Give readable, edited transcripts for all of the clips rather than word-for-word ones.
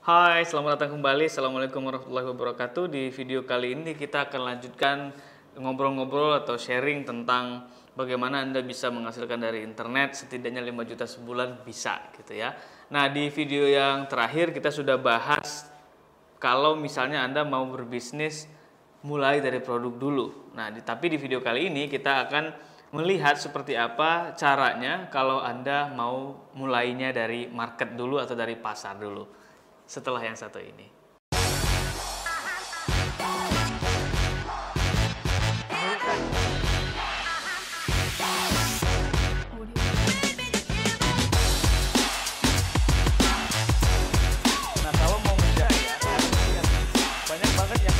Hai, selamat datang kembali. Assalamualaikum warahmatullahi wabarakatuh. Di video kali ini kita akan lanjutkan ngobrol-ngobrol atau sharing tentang bagaimana Anda bisa menghasilkan dari internet setidaknya 5 juta sebulan bisa gitu ya. Nah, di video yang terakhir kita sudah bahas kalau misalnya Anda mau berbisnis mulai dari produk dulu. Nah, tapi di video kali ini kita akan melihat seperti apa caranya kalau Anda mau mulainya dari market dulu atau dari pasar dulu. Setelah yang satu ini. Nah, kalau mau menjaya, banyak banget yang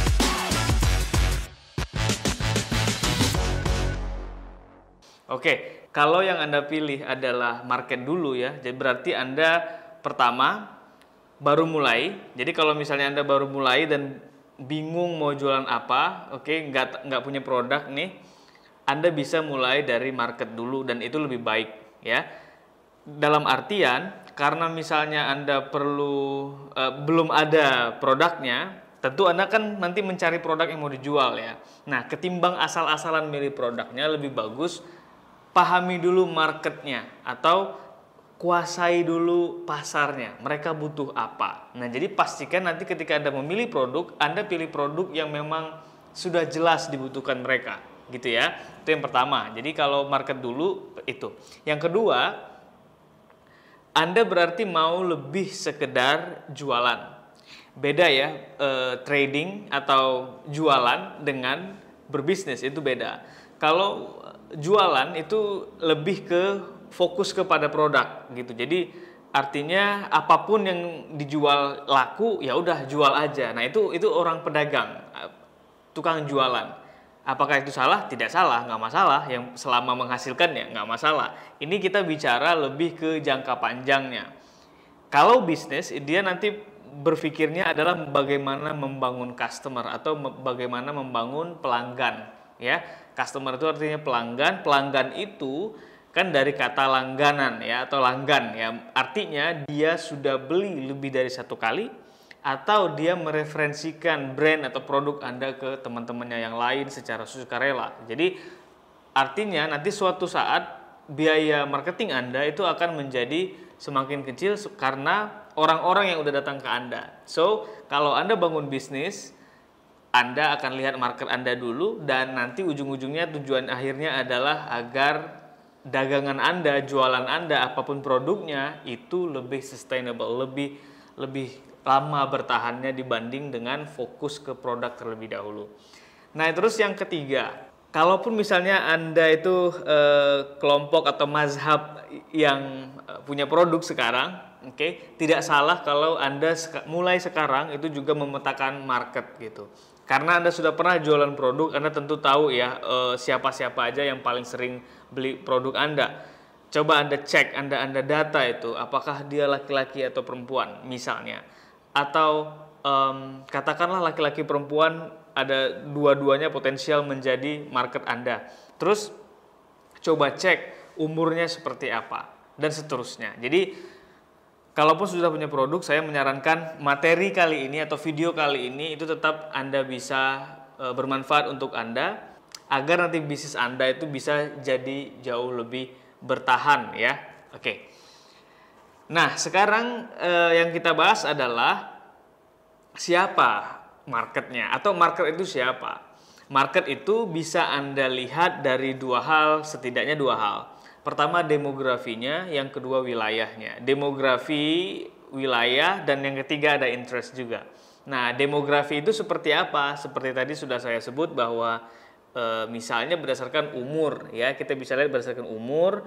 Oke, kalau yang Anda pilih adalah market dulu ya, jadi berarti Anda pertama baru mulai. Jadi kalau misalnya Anda baru mulai dan bingung mau jualan apa, oke, nggak punya produk nih, Anda bisa mulai dari market dulu dan itu lebih baik ya. Dalam artian karena misalnya Anda belum ada produknya, tentu Anda kan nanti mencari produk yang mau dijual ya. Nah, ketimbang asal-asalan milih produknya, lebih bagus pahami dulu marketnya atau kuasai dulu pasarnya, mereka butuh apa. Nah, jadi pastikan nanti ketika Anda memilih produk, Anda pilih produk yang memang sudah jelas dibutuhkan mereka, gitu ya. Itu yang pertama. Jadi kalau market dulu itu. Yang kedua, Anda berarti mau lebih sekedar jualan. Beda ya, trading atau jualan dengan berbisnis itu beda. Kalau jualan itu lebih ke fokus kepada produk gitu. Jadi artinya apapun yang dijual laku ya udah jual aja. Nah, itu orang pedagang, tukang jualan. Apakah itu salah? Tidak salah, nggak masalah. Yang selama menghasilkan ya nggak masalah. Ini kita bicara lebih ke jangka panjangnya. Kalau bisnis dia nanti berpikirnya adalah bagaimana membangun customer atau bagaimana membangun pelanggan ya. Customer itu artinya pelanggan. Pelanggan itu kan dari kata langganan ya atau langgan ya, artinya dia sudah beli lebih dari satu kali atau dia mereferensikan brand atau produk Anda ke teman-temannya yang lain secara sukarela. Jadi artinya nanti suatu saat biaya marketing Anda itu akan menjadi semakin kecil karena orang-orang yang udah datang ke Anda. So, kalau Anda bangun bisnis, Anda akan lihat market Anda dulu dan nanti ujung-ujungnya tujuan akhirnya adalah agar dagangan Anda, jualan Anda, apapun produknya itu lebih sustainable, lebih lama bertahannya dibanding dengan fokus ke produk terlebih dahulu. Nah, terus yang ketiga, kalaupun misalnya Anda itu kelompok atau mazhab yang punya produk sekarang, oke, tidak salah kalau Anda mulai sekarang itu juga memetakan market gitu. Karena Anda sudah pernah jualan produk, Anda tentu tahu ya siapa-siapa aja yang paling sering beli produk Anda. Coba Anda cek, Anda data itu, apakah dia laki-laki atau perempuan misalnya. Atau katakanlah laki-laki perempuan ada dua-duanya potensial menjadi market Anda. Terus coba cek umurnya seperti apa dan seterusnya. Jadi kalaupun sudah punya produk, saya menyarankan materi kali ini atau video kali ini itu tetap Anda bisa bermanfaat untuk Anda agar nanti bisnis Anda itu bisa jadi jauh lebih bertahan ya. Oke. Nah, sekarang yang kita bahas adalah siapa marketnya atau market itu siapa. Market itu bisa Anda lihat dari setidaknya dua hal. Pertama demografinya, yang kedua wilayahnya. Demografi, wilayah, dan yang ketiga ada interest juga. Nah, demografi itu seperti apa? Seperti tadi sudah saya sebut bahwa misalnya berdasarkan umur ya, kita bisa lihat berdasarkan umur,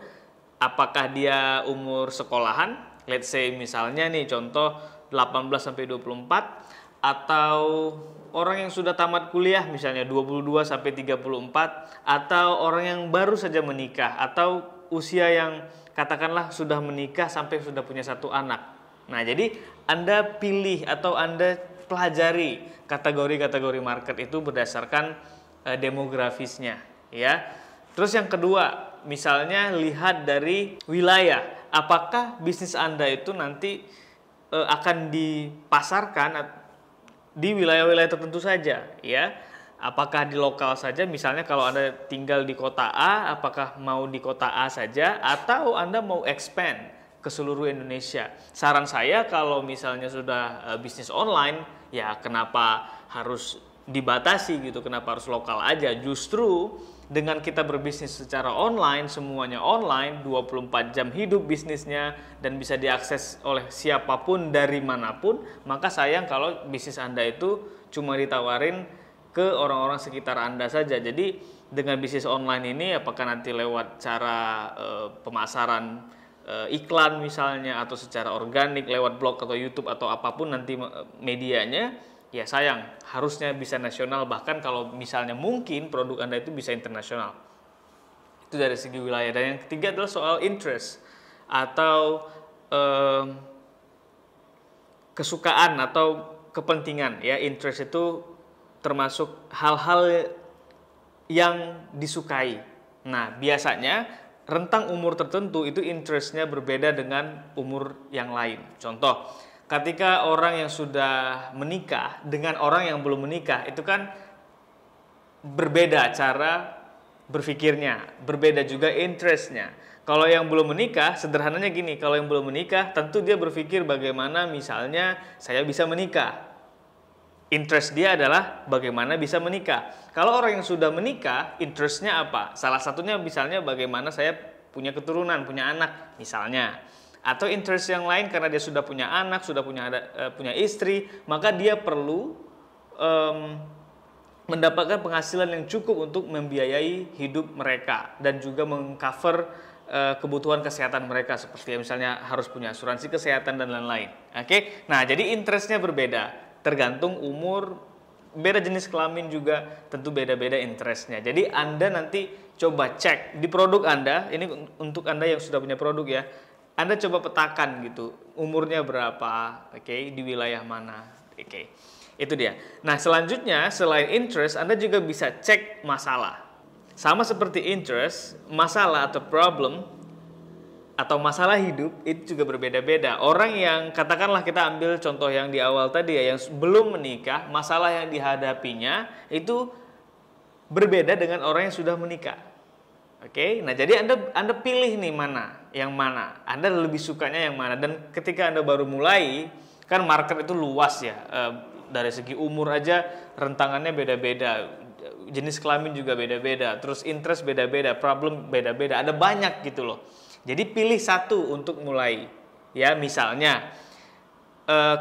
apakah dia umur sekolahan, let's say misalnya nih contoh 18 sampai 24 atau orang yang sudah tamat kuliah misalnya 22 sampai 34 atau orang yang baru saja menikah atau usia yang katakanlah sudah menikah sampai sudah punya satu anak. Nah, jadi Anda pilih atau Anda pelajari kategori-kategori market itu berdasarkan demografisnya ya. Terus yang kedua, misalnya lihat dari wilayah. Apakah bisnis Anda itu nanti akan dipasarkan di wilayah-wilayah tertentu saja, ya. Apakah di lokal saja, misalnya kalau Anda tinggal di kota A, apakah mau di kota A saja, atau Anda mau expand ke seluruh Indonesia. Saran saya kalau misalnya sudah bisnis online, ya kenapa harus dibatasi gitu, kenapa harus lokal aja. Justru dengan kita berbisnis secara online, semuanya online, 24 jam hidup bisnisnya, dan bisa diakses oleh siapapun dari manapun, maka sayang kalau bisnis Anda itu cuma ditawarin ke orang-orang sekitar Anda saja. Jadi dengan bisnis online ini, apakah nanti lewat cara pemasaran iklan misalnya, atau secara organik lewat blog atau YouTube atau apapun nanti medianya, ya sayang, harusnya bisa nasional, bahkan kalau misalnya mungkin produk Anda itu bisa internasional. Itu dari segi wilayah. Dan yang ketiga adalah soal interest atau kesukaan atau kepentingan, ya. Interest itu termasuk hal-hal yang disukai. Nah, biasanya rentang umur tertentu itu interestnya berbeda dengan umur yang lain. Contoh, ketika orang yang sudah menikah dengan orang yang belum menikah, itu kan berbeda cara berpikirnya, berbeda juga interestnya. Kalau yang belum menikah, sederhananya gini, kalau yang belum menikah, tentu dia berpikir bagaimana misalnya saya bisa menikah. Interest dia adalah bagaimana bisa menikah. Kalau orang yang sudah menikah, interestnya apa? Salah satunya misalnya bagaimana saya punya keturunan, punya anak misalnya. Atau interest yang lain karena dia sudah punya anak, sudah punya istri, maka dia perlu mendapatkan penghasilan yang cukup untuk membiayai hidup mereka dan juga mengcover kebutuhan kesehatan mereka, seperti misalnya harus punya asuransi kesehatan dan lain-lain. Oke, nah jadi interestnya berbeda. Tergantung umur, beda jenis kelamin juga tentu beda-beda interestnya. Jadi Anda nanti coba cek di produk Anda, ini untuk Anda yang sudah punya produk ya, Anda coba petakan gitu, umurnya berapa, oke, di wilayah mana, oke. Itu dia. Nah selanjutnya selain interest, Anda juga bisa cek masalah. Sama seperti interest, masalah atau problem atau masalah hidup itu juga berbeda-beda. Orang yang katakanlah kita ambil contoh yang di awal tadi ya, yang belum menikah, masalah yang dihadapinya itu berbeda dengan orang yang sudah menikah. Oke, nah jadi Anda pilih nih yang mana, Anda lebih sukanya yang mana. Dan ketika Anda baru mulai, kan market itu luas ya, dari segi umur aja rentangannya beda-beda, jenis kelamin juga beda-beda, terus interest beda-beda, problem beda-beda, ada banyak gitu loh. Jadi pilih satu untuk mulai. Ya, misalnya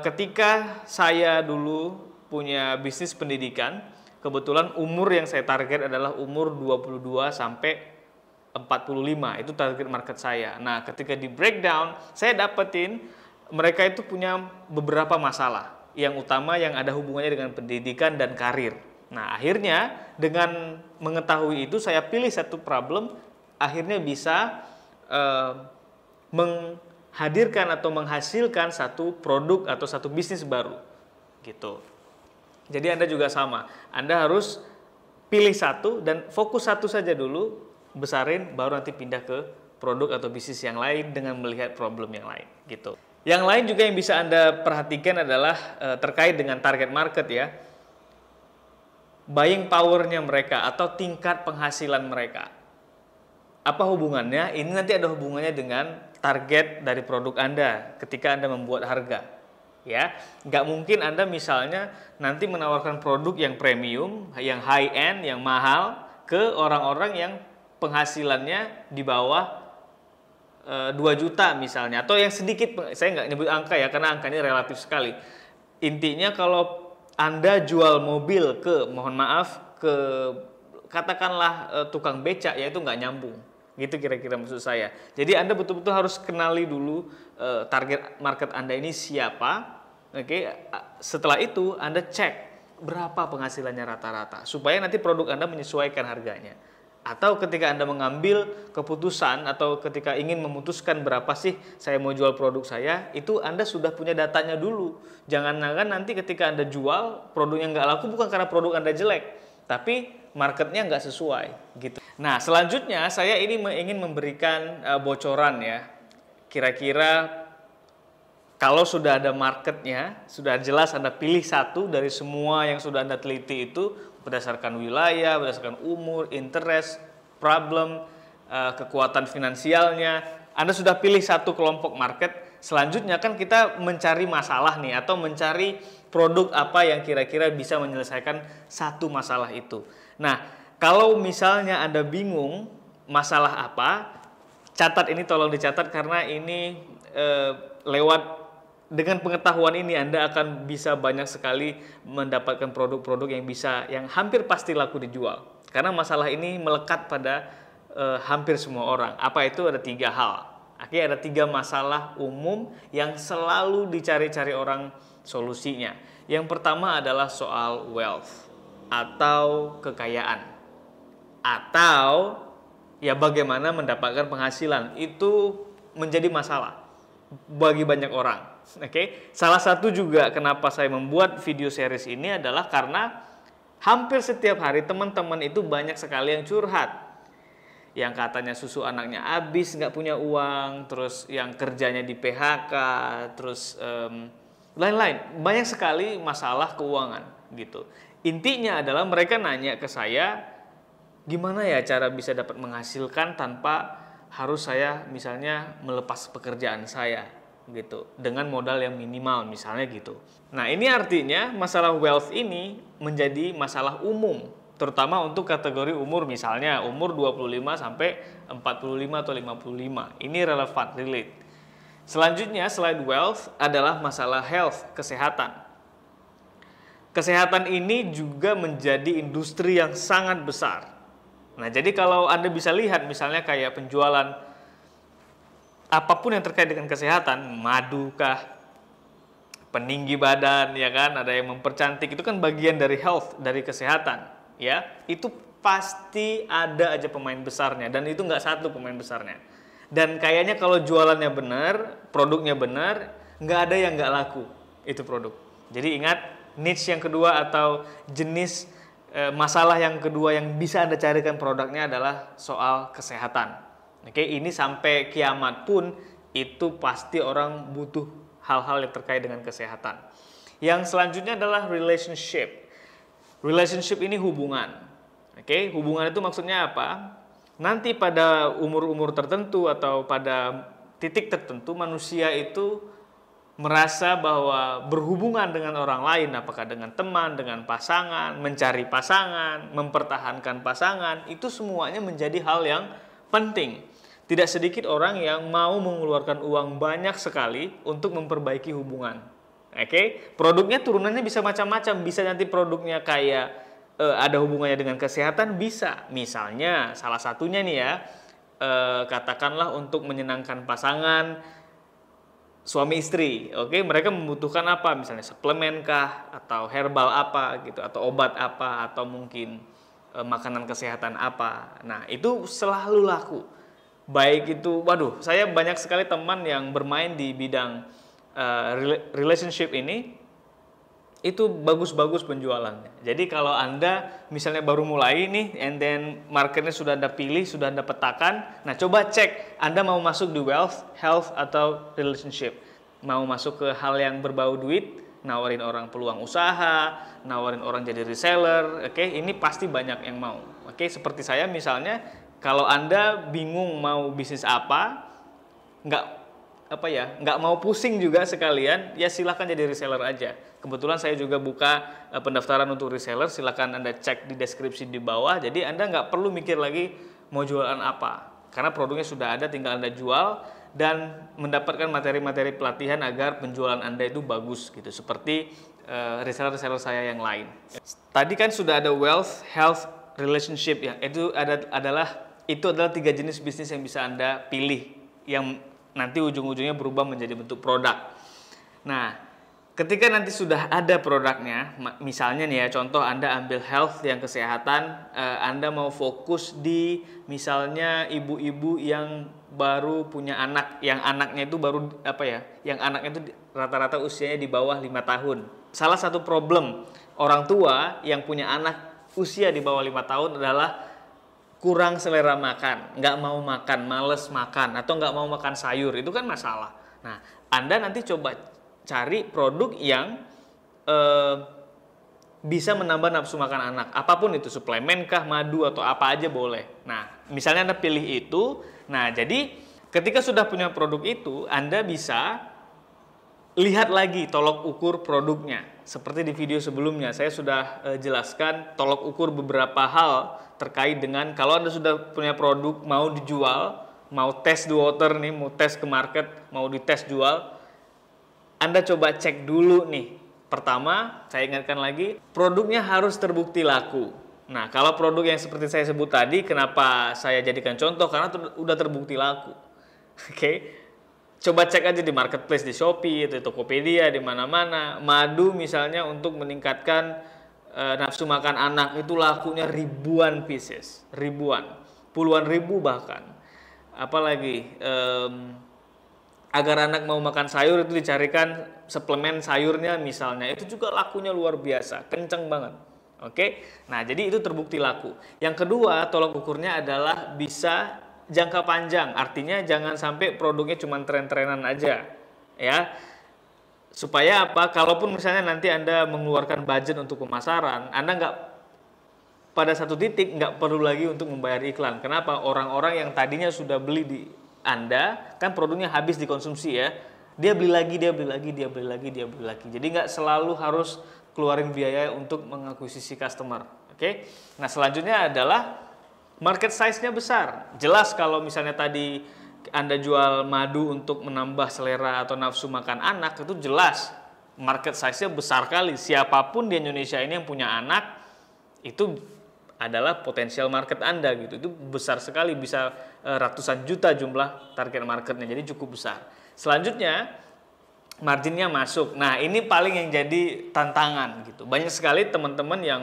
ketika saya dulu punya bisnis pendidikan, kebetulan umur yang saya target adalah umur 22 sampai 45. Itu target market saya. Nah, ketika di breakdown, saya dapetin mereka itu punya beberapa masalah. Yang utama yang ada hubungannya dengan pendidikan dan karir. Nah, akhirnya dengan mengetahui itu, saya pilih satu problem, akhirnya bisa menghadirkan atau menghasilkan satu produk atau satu bisnis baru gitu. Jadi Anda juga sama, Anda harus pilih satu dan fokus satu saja dulu, besarin, baru nanti pindah ke produk atau bisnis yang lain dengan melihat problem yang lain gitu. Yang lain juga yang bisa Anda perhatikan adalah terkait dengan target market ya, buying powernya mereka atau tingkat penghasilan mereka. Apa hubungannya? Ini nanti ada hubungannya dengan target dari produk Anda ketika Anda membuat harga. Ya, nggak mungkin Anda misalnya nanti menawarkan produk yang premium, yang high end, yang mahal ke orang-orang yang penghasilannya di bawah 2 juta misalnya, atau yang sedikit. Saya nggak nyebut angka ya, karena angkanya relatif sekali. Intinya kalau Anda jual mobil ke, mohon maaf, ke katakanlah tukang becak, ya itu nggak nyambung. Gitu kira-kira maksud saya. Jadi Anda betul-betul harus kenali dulu target market Anda ini siapa. Oke, setelah itu Anda cek berapa penghasilannya rata-rata supaya nanti produk Anda menyesuaikan harganya. Atau ketika Anda mengambil keputusan atau ketika ingin memutuskan berapa sih saya mau jual produk saya, itu Anda sudah punya datanya dulu. Jangan-jangan nanti ketika Anda jual produknya nggak laku bukan karena produk Anda jelek, tapi marketnya nggak sesuai gitu. Nah selanjutnya saya ini ingin memberikan bocoran ya, kira-kira Kalau sudah ada marketnya, sudah jelas Anda pilih satu dari semua yang sudah Anda teliti itu berdasarkan wilayah, berdasarkan umur, interest, problem, kekuatan finansialnya. Anda sudah pilih satu kelompok market, selanjutnya kan kita mencari masalah nih atau mencari produk apa yang kira-kira bisa menyelesaikan satu masalah itu. Nah, kalau misalnya Anda bingung masalah apa, catat ini, tolong dicatat karena ini lewat dengan pengetahuan ini Anda akan bisa banyak sekali mendapatkan produk-produk yang hampir pasti laku dijual. Karena masalah ini melekat pada hampir semua orang. Apa itu? Ada 3 hal. Oke, ada 3 masalah umum yang selalu dicari-cari orang solusinya. Yang pertama adalah soal wealth atau kekayaan. Atau ya bagaimana mendapatkan penghasilan. Itu menjadi masalah bagi banyak orang. Oke, salah satu juga kenapa saya membuat video series ini adalah karena hampir setiap hari teman-teman itu banyak sekali yang curhat. Yang katanya susu anaknya habis, nggak punya uang, terus yang kerjanya di PHK, terus lain-lain. Banyak sekali masalah keuangan gitu. Intinya adalah mereka nanya ke saya, gimana ya cara bisa dapat menghasilkan tanpa harus saya misalnya melepas pekerjaan saya gitu dengan modal yang minimal misalnya gitu. Nah, ini artinya masalah wealth ini menjadi masalah umum terutama untuk kategori umur misalnya umur 25 sampai 45 atau 55. Ini relevan, relate. Selanjutnya selain wealth adalah masalah health, kesehatan. Kesehatan ini juga menjadi industri yang sangat besar. Nah, jadi kalau Anda bisa lihat misalnya kayak penjualan apapun yang terkait dengan kesehatan, madu kah, peninggi badan, ya kan, ada yang mempercantik, itu kan bagian dari health, dari kesehatan, ya. Itu pasti ada aja pemain besarnya, dan itu nggak satu pemain besarnya. Dan kayaknya kalau jualannya benar, produknya benar, nggak ada yang nggak laku itu produk. Jadi ingat, niche yang kedua atau jenis masalah yang kedua yang bisa Anda carikan produknya adalah soal kesehatan. Oke, ini sampai kiamat pun itu pasti orang butuh hal-hal yang terkait dengan kesehatan. Yang selanjutnya adalah relationship. Relationship ini hubungan. Oke, hubungan itu maksudnya apa? Nanti pada umur-umur tertentu atau pada titik tertentu manusia itu merasa bahwa berhubungan dengan orang lain, apakah dengan teman, dengan pasangan, mencari pasangan, mempertahankan pasangan, itu semuanya menjadi hal yang penting. Tidak sedikit orang yang mau mengeluarkan uang banyak sekali untuk memperbaiki hubungan. Oke, produknya turunannya bisa macam-macam. Bisa nanti produknya kayak ada hubungannya dengan kesehatan, bisa. Misalnya salah satunya nih ya, katakanlah untuk menyenangkan pasangan suami istri. Oke, mereka membutuhkan apa? Misalnya suplemen kah, atau herbal apa gitu, atau obat apa, atau mungkin makanan kesehatan apa. Nah, itu selalu laku. Baik itu, waduh, saya banyak sekali teman yang bermain di bidang relationship ini, itu bagus-bagus penjualannya. Jadi kalau Anda misalnya baru mulai nih, and then marketnya sudah Anda pilih, sudah Anda petakan, nah coba cek Anda mau masuk di wealth, health, atau relationship. Mau masuk ke hal yang berbau duit, nawarin orang peluang usaha, nawarin orang jadi reseller, oke, ini pasti banyak yang mau. Oke, seperti saya misalnya, kalau Anda bingung mau bisnis apa, nggak mau pusing juga sekalian, ya silahkan jadi reseller aja. Kebetulan saya juga buka pendaftaran untuk reseller, silahkan Anda cek di deskripsi di bawah. Jadi Anda nggak perlu mikir lagi mau jualan apa, karena produknya sudah ada, tinggal Anda jual dan mendapatkan materi-materi pelatihan agar penjualan Anda itu bagus gitu, seperti reseller-reseller saya yang lain. Tadi kan sudah ada wealth, health, relationship ya. Itu adalah 3 jenis bisnis yang bisa Anda pilih, yang nanti ujung-ujungnya berubah menjadi bentuk produk. Nah, ketika nanti sudah ada produknya, misalnya nih ya, contoh Anda ambil health yang kesehatan, Anda mau fokus di misalnya ibu-ibu yang baru punya anak, yang anaknya itu baru yang anaknya itu rata-rata usianya di bawah 5 tahun. Salah satu problem orang tua yang punya anak usia di bawah 5 tahun adalah kurang selera makan, nggak mau makan, males makan, atau nggak mau makan sayur, itu kan masalah. Nah, Anda nanti coba cari produk yang bisa menambah nafsu makan anak. Apapun itu, suplemen kah, madu, atau apa aja boleh. Nah, misalnya Anda pilih itu, nah jadi ketika sudah punya produk itu, Anda bisa lihat lagi tolok ukur produknya. Seperti di video sebelumnya, saya sudah jelaskan tolok ukur beberapa hal terkait dengan kalau Anda sudah punya produk, mau dijual, mau tes the water nih, mau tes ke market, mau dites jual, Anda coba cek dulu nih. Pertama, saya ingatkan lagi, produknya harus terbukti laku. Nah, kalau produk yang seperti saya sebut tadi, kenapa saya jadikan contoh? Karena udah terbukti laku. Oke. Coba cek aja di marketplace, di Shopee, di Tokopedia, di mana-mana. Madu misalnya untuk meningkatkan nafsu makan anak itu lakunya ribuan pieces, ribuan, puluhan ribu bahkan. Apalagi agar anak mau makan sayur itu dicarikan suplemen sayurnya misalnya, itu juga lakunya luar biasa, kenceng banget. Oke, nah jadi itu terbukti laku. Yang kedua, tolok ukurnya adalah bisa jangka panjang, artinya jangan sampai produknya cuma tren-trenan aja, ya. Supaya apa? Kalaupun misalnya nanti Anda mengeluarkan budget untuk pemasaran, Anda nggak pada satu titik nggak perlu lagi untuk membayar iklan. Kenapa? Orang-orang yang tadinya sudah beli di Anda, kan produknya habis dikonsumsi ya, dia beli lagi, dia beli lagi, dia beli lagi, dia beli lagi. Jadi nggak selalu harus keluarin biaya untuk mengakuisisi customer. Oke? Nah selanjutnya adalah market size-nya besar. Jelas kalau misalnya tadi Anda jual madu untuk menambah selera atau nafsu makan anak, itu jelas market size-nya besar kali. Siapapun di Indonesia ini yang punya anak, itu adalah potensial market Anda gitu. Itu besar sekali, bisa ratusan juta jumlah target marketnya, jadi cukup besar. Selanjutnya, marginnya masuk. Nah, ini paling yang jadi tantangan gitu. Banyak sekali teman-teman yang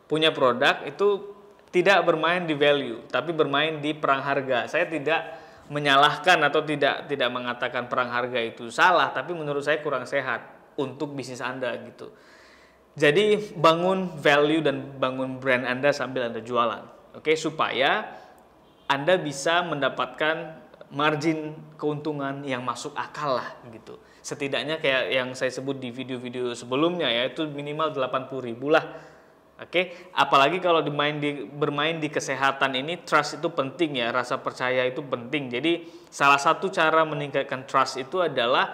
punya produk itu tidak bermain di value, tapi bermain di perang harga. Saya tidak menyalahkan atau tidak mengatakan perang harga itu salah, tapi menurut saya kurang sehat untuk bisnis Anda gitu. Jadi bangun value dan bangun brand Anda sambil Anda jualan, oke, supaya Anda bisa mendapatkan margin keuntungan yang masuk akal lah gitu. Setidaknya kayak yang saya sebut di video-video sebelumnya, yaitu minimal 80.000 lah. Oke, apalagi kalau bermain di kesehatan ini, trust itu penting ya, rasa percaya itu penting. Jadi salah satu cara meningkatkan trust itu adalah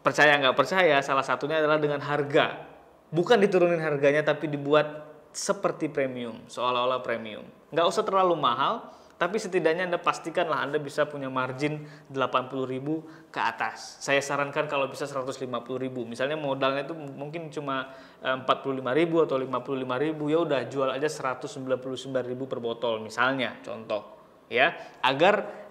percaya nggak percaya, salah satunya adalah dengan harga. Bukan diturunin harganya, tapi dibuat seperti premium, seolah-olah premium. Nggak usah terlalu mahal, tapi setidaknya Anda pastikanlah Anda bisa punya margin 80.000 ke atas. Saya sarankan kalau bisa 150.000. Misalnya modalnya itu mungkin cuma 45.000 atau 55.000, ya udah jual aja 199.000 per botol misalnya, contoh. Ya, agar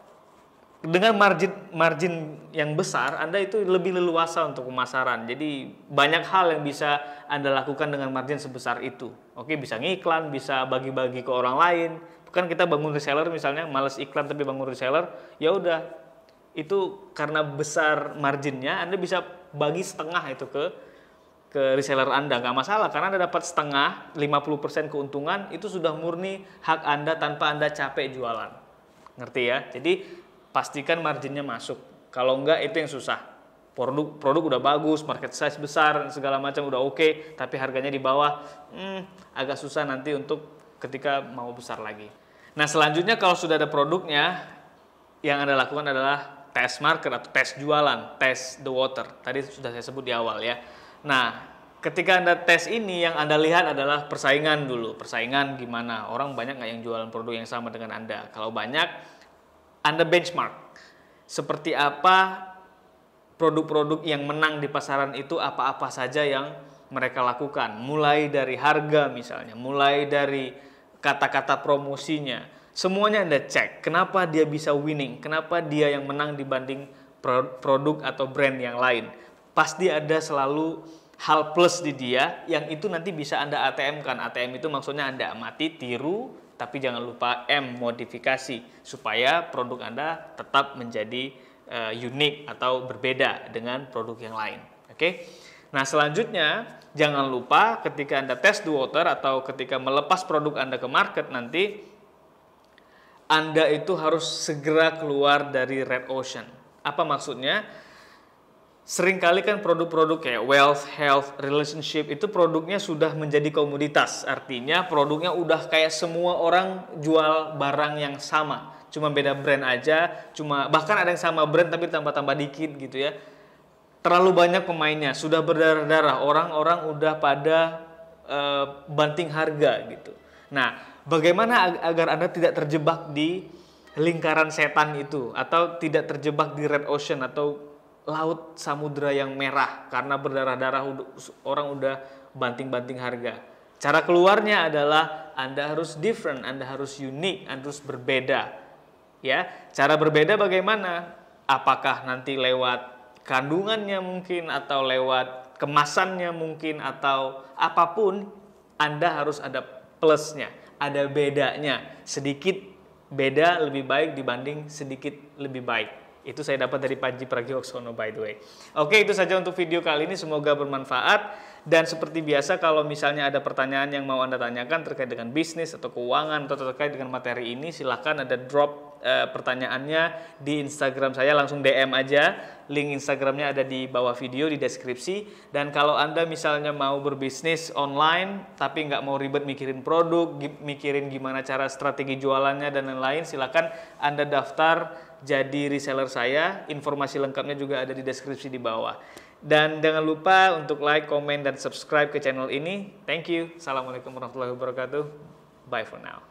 dengan margin yang besar Anda itu lebih leluasa untuk pemasaran. Jadi banyak hal yang bisa Anda lakukan dengan margin sebesar itu. Oke, bisa ngiklan, bisa bagi-bagi ke orang lain. Kan kita bangun reseller misalnya, males iklan tapi bangun reseller, ya udah itu karena besar marginnya Anda bisa bagi setengah itu ke reseller Anda, nggak masalah karena Anda dapat setengah, 50% keuntungan, itu sudah murni hak Anda tanpa Anda capek jualan. Ngerti ya? Jadi pastikan marginnya masuk. Kalau enggak itu yang susah. Produk udah bagus, market size besar, segala macam udah oke, tapi harganya di bawah, agak susah nanti untuk ketika mau besar lagi. Nah selanjutnya kalau sudah ada produknya, yang Anda lakukan adalah test market atau tes jualan, test the water. Tadi sudah saya sebut di awal ya. Nah ketika Anda tes ini, yang Anda lihat adalah persaingan dulu. Persaingan gimana, orang banyak nggak yang jualan produk yang sama dengan Anda. Kalau banyak, Anda benchmark. Seperti apa produk-produk yang menang di pasaran itu, apa-apa saja yang mereka lakukan. Mulai dari harga misalnya, mulai dari kata-kata promosinya, semuanya Anda cek. Kenapa dia bisa winning? Kenapa dia yang menang dibanding produk atau brand yang lain? Pasti ada selalu hal plus di dia yang itu nanti bisa Anda ATM-kan. ATM itu maksudnya Anda amati, tiru, tapi jangan lupa modifikasi supaya produk Anda tetap menjadi unik atau berbeda dengan produk yang lain. Oke? Nah selanjutnya jangan lupa ketika Anda test the water atau ketika melepas produk Anda ke market nanti, Anda itu harus segera keluar dari red ocean. Apa maksudnya? Seringkali kan produk-produk kayak wealth, health, relationship itu produknya sudah menjadi komoditas. Artinya produknya udah kayak semua orang jual barang yang sama. Cuma beda brand aja, bahkan ada yang sama brand tapi tambah-tambah dikit gitu ya. Terlalu banyak pemainnya, sudah berdarah-darah, orang-orang udah pada banting harga gitu. Nah, bagaimana agar Anda tidak terjebak di lingkaran setan itu atau tidak terjebak di red ocean atau laut samudra yang merah karena berdarah-darah orang udah banting-banting harga. Cara keluarnya adalah Anda harus different, Anda harus unik, Anda harus berbeda. Ya, cara berbeda bagaimana? Apakah nanti lewat kandungannya mungkin atau lewat kemasannya mungkin atau apapun, Anda harus ada plusnya, ada bedanya. Sedikit beda lebih baik dibanding sedikit lebih baik. Itu saya dapat dari Panji Pragiwaksono by the way. Oke, itu saja untuk video kali ini. Semoga bermanfaat. Dan seperti biasa kalau misalnya ada pertanyaan yang mau Anda tanyakan terkait dengan bisnis atau keuangan atau terkait dengan materi ini, silahkan ada drop pertanyaannya di Instagram saya. Langsung DM aja. Link Instagramnya ada di bawah video di deskripsi. Dan kalau Anda misalnya mau berbisnis online tapi nggak mau ribet mikirin produk, mikirin gimana cara strategi jualannya dan lain-lain, silahkan Anda daftar jadi reseller saya. Informasi lengkapnya juga ada di deskripsi di bawah. Dan jangan lupa untuk like, komen, dan subscribe ke channel ini. Thank you. Assalamualaikum warahmatullahi wabarakatuh. Bye for now.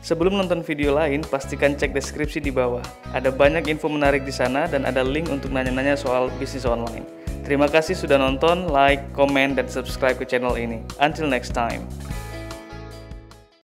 Sebelum nonton video lain, pastikan cek deskripsi di bawah. Ada banyak info menarik di sana dan ada link untuk nanya-nanya soal bisnis online. Terima kasih sudah nonton, like, komen, dan subscribe ke channel ini. Until next time.